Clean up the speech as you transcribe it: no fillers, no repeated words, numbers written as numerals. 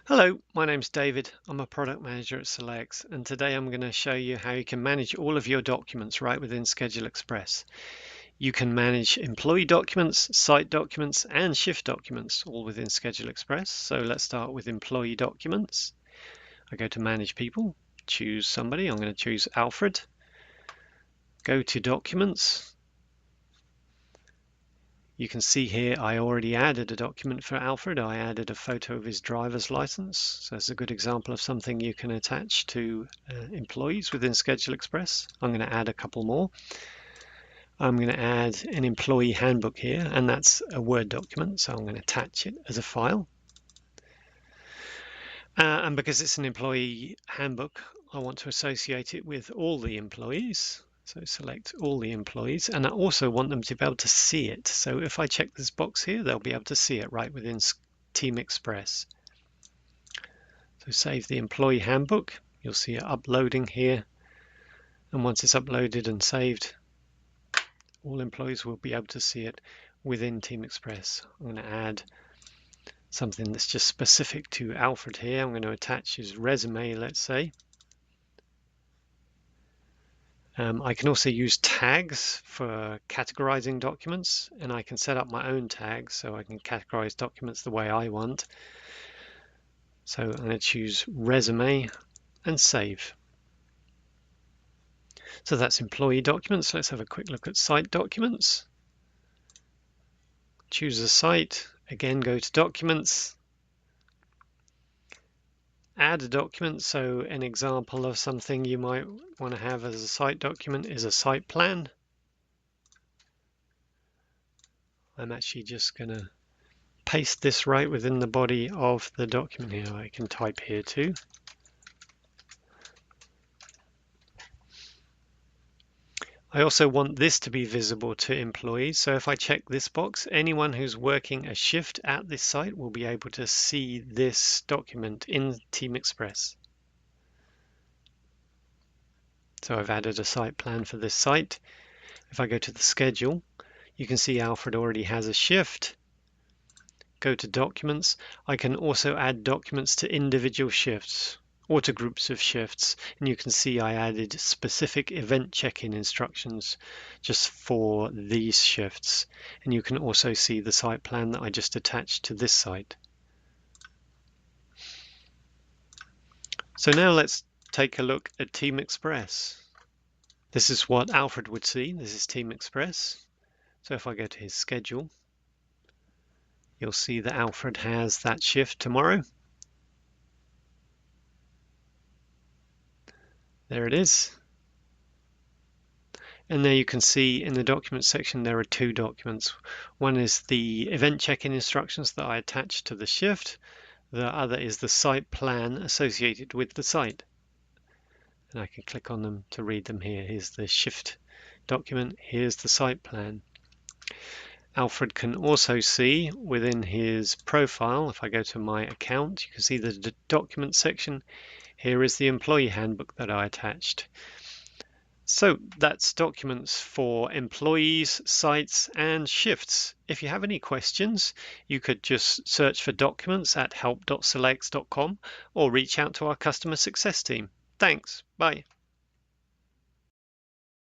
Hello, my name's David. I'm a product manager at Celayix, and today I'm going to show you how you can manage all of your documents right within Schedule Express. You can manage employee documents, site documents, and shift documents all within Schedule Express. So let's start with employee documents. I go to Manage People, choose somebody. I'm going to choose Alfred. Go to Documents. You can see here I already added a document for Alfred. I added a photo of his driver's license. So that's a good example of something you can attach to employees within Schedule Express. I'm going to add a couple more. I'm going to add an employee handbook here, and that's a Word document, so I'm going to attach it as a file. And because it's an employee handbook, I want to associate it with all the employees. So select all the employees, and I also want them to be able to see it. So if I check this box here, they'll be able to see it right within Team Express. So save the employee handbook. You'll see it uploading here. And once it's uploaded and saved, all employees will be able to see it within Team Express. I'm going to add something that's just specific to Alfred here. I'm going to attach his resume, let's say. I can also use tags for categorizing documents, and I can set up my own tags so I can categorize documents the way I want. So I'm going to choose resume and save. So that's employee documents. Let's have a quick look at site documents. Choose a site, again go to documents, add a document. So an example of something you might want to have as a site document is a site plan. I'm actually just going to paste this right within the body of the document here. I can type here too. I also want this to be visible to employees. So if I check this box, anyone who's working a shift at this site will be able to see this document in Team Express. So I've added a site plan for this site. If I go to the schedule, you can see Alfred already has a shift. Go to documents. I can also add documents to individual shifts or to groups of shifts, and you can see I added specific event check-in instructions just for these shifts, and you can also see the site plan that I just attached to this site. So now let's take a look at Team Express. This is what Alfred would see. This is Team Express. So if I go to his schedule, you'll see that Alfred has that shift tomorrow. There it is. And there you can see in the documents section there are two documents. One is the event check-in instructions that I attached to the shift. The other is the site plan associated with the site. And I can click on them to read them here. Here's the shift document. Here's the site plan. Alfred can also see within his profile, if I go to my account, you can see the document section. Here is the employee handbook that I attached. So that's documents for employees, sites, and shifts. If you have any questions, you could just search for documents at help.celayix.com or reach out to our customer success team. Thanks. Bye.